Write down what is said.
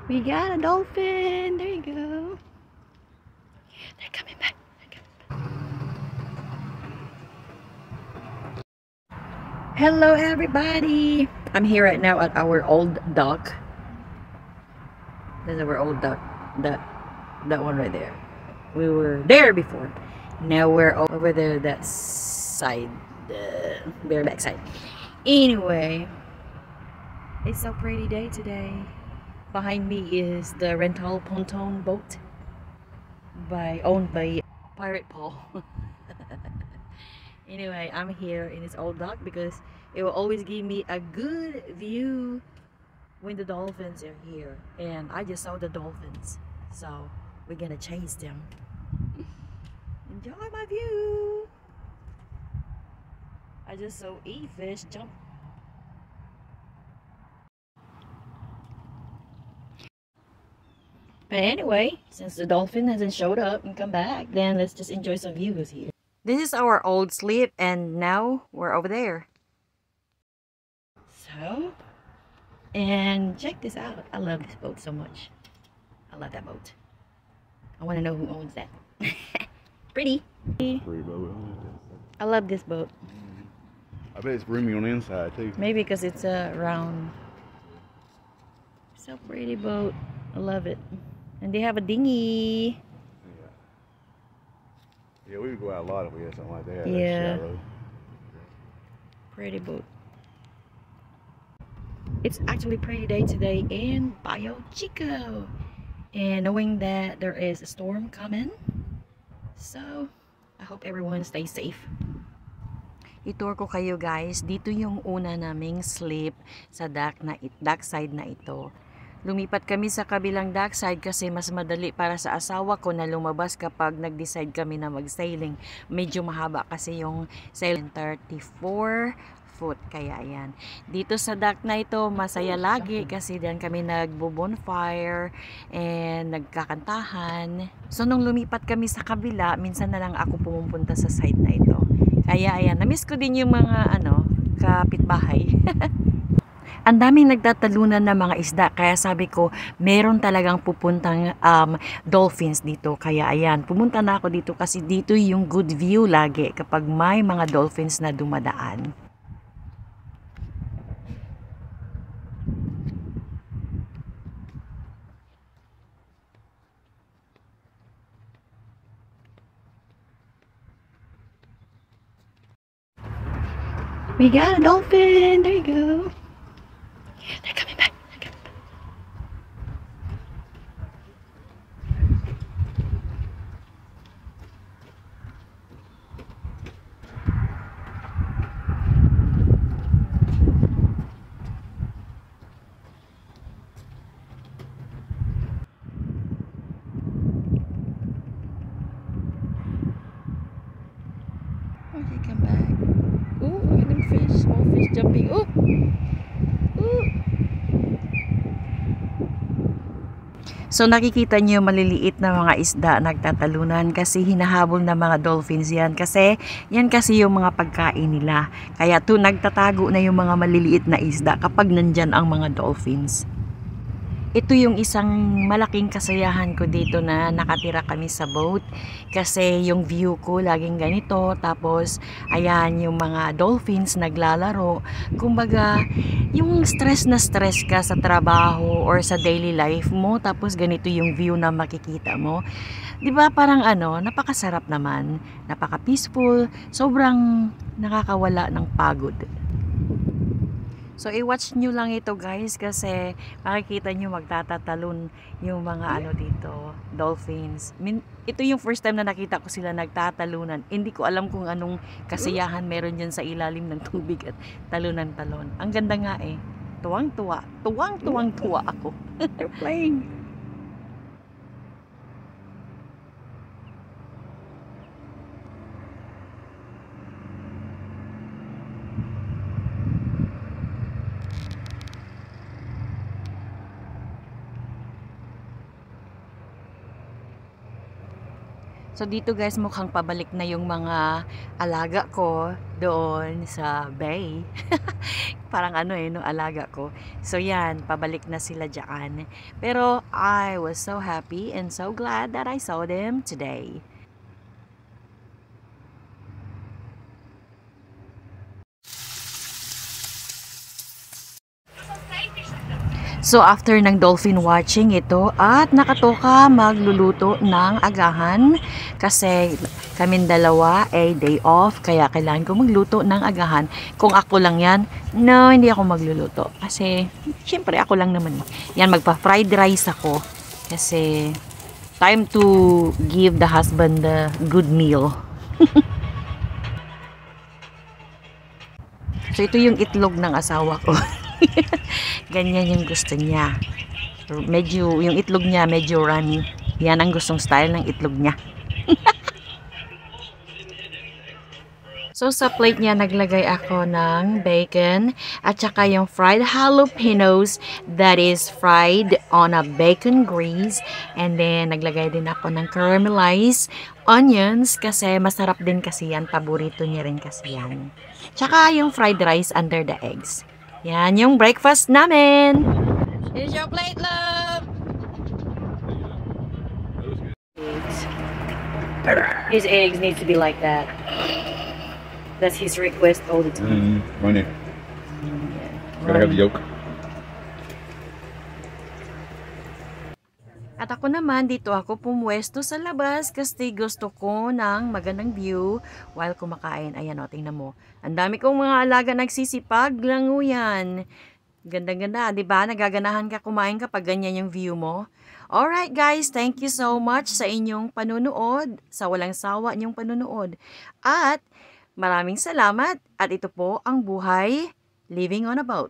We got a dolphin. There you go. They're coming back. Hello everybody. I'm here right now at our old dock. This is our old dock. That one right there. We were there before. Now we're over there that side. The bareback side. Anyway, it's a pretty day today. Behind me is the rental pontoon boat owned by Pirate Paul. Anyway, I'm here in this old dock because it will always give me a good view when the dolphins are here. And I just saw the dolphins, so we're gonna chase them. Enjoy my view. I just saw a fish jump. But anyway, since the dolphin hasn't showed up and come back, then let's just enjoy some views here. This is our old slip, and now we're over there. So, and check this out. I love this boat so much. I love that boat. I want to know who owns that. Pretty. Pretty boat. I love this boat. I bet it's roomy on the inside too. Maybe because it's a round. So pretty boat. I love it. And they have a dinghy. Yeah, we would go out a lot if we had something like that. Yeah. Pretty boat. It's actually a pretty day today in Bayo Chico. And knowing that there is a storm coming, so I hope everyone stays safe. I-tour ko kayo guys. Dito yung una naming slip sa dock side na ito. Lumipat kami sa kabilang dock side kasi mas madali para sa asawa ko na lumabas kapag nag-decide kami na mag-sailing. Medyo mahaba kasi yung sailing 34 foot, kaya yan. Dito sa dock na ito, masaya lagi kasi diyan kami nagbo-bonfire and nagkakantahan. So nung lumipat kami sa kabila, minsan na lang ako pumupunta sa side na ito. Kaya ayan, na-miss ko din yung mga kapitbahay. Ang daming nagtatalunan ng mga isda, kaya sabi ko meron talagang pupuntang dolphins dito. Kaya ayan, pumunta na ako dito kasi dito yung good view lagi kapag may mga dolphins na dumadaan. We got a dolphin. There you go. They're coming back. They're coming back. Oh, they come back. Ooh, look at them fish. Small fish jumping. Ooh. Ooh. So nakikita niyo maliliit na mga isda nagtatalunan kasi hinahabol ng mga dolphins yan kasi yung mga pagkain nila. Kaya nagtatago na yung mga maliliit na isda kapag nandyan ang mga dolphins. Ito yung isang malaking kasayahan ko dito na nakatira kami sa boat kasi yung view ko laging ganito, tapos ayan yung mga dolphins naglalaro. Kumbaga yung stress na stress ka sa trabaho or sa daily life mo, tapos ganito yung view na makikita mo, di ba? Parang napakasarap naman, napaka peaceful, sobrang nakakawala ng pagod. So i-watch nyo lang ito guys kasi makikita nyo magtatatalon yung mga dito, dolphins. Ito yung first time na nakita ko sila nagtatalunan. Hindi ko alam kung anong kasiyahan meron dyan sa ilalim ng tubig at talunan-talon. Ang ganda nga eh. Tuwang-tuwa. Tuwang-tuwang-tuwa ako. They're playing. So dito guys, mukhang pabalik na yung mga alaga ko doon sa bay. Parang ano no, alaga ko. So yan, pabalik na sila dyan. Pero I was so happy and so glad that I saw them today. So after ng dolphin watching ito at nakatoka magluluto ng agahan kasi kaming dalawa ay day off kaya kailangan ko magluto ng agahan. Kung ako lang yan, no, hindi ako magluluto kasi syempre ako lang naman. Yan, magpa-fried rice ako kasi time to give the husband the good meal. So ito yung itlog ng asawa ko. Ganyan yung gusto niya. Medyo, yung itlog niya medyo runny. Yan ang gustong style ng itlog niya. So sa plate niya naglagay ako ng bacon at saka yung fried jalapenos that is fried on a bacon grease, and then naglagay din ako ng caramelized onions kasi masarap din kasi yan, paborito niya rin kasi yan. Tsaka yung fried rice under the eggs. Yan yung breakfast namin. Here's your plate, love. His eggs need to be like that. That's his request all the time. Right here. Gotta have the yolk. At ako naman, dito ako pumwesto sa labas kasi gusto ko ng magandang view while kumakain. Ayan o, tingnan mo. Ang dami kong mga alaga nagsisipag, lango yan. Ganda-ganda, di ba? Nagaganahan ka kumain kapag ganyan yung view mo. Alright guys, thank you so much sa inyong panunood, sa walang sawa niyong panunood. At maraming salamat. At ito po ang buhay living on a boat.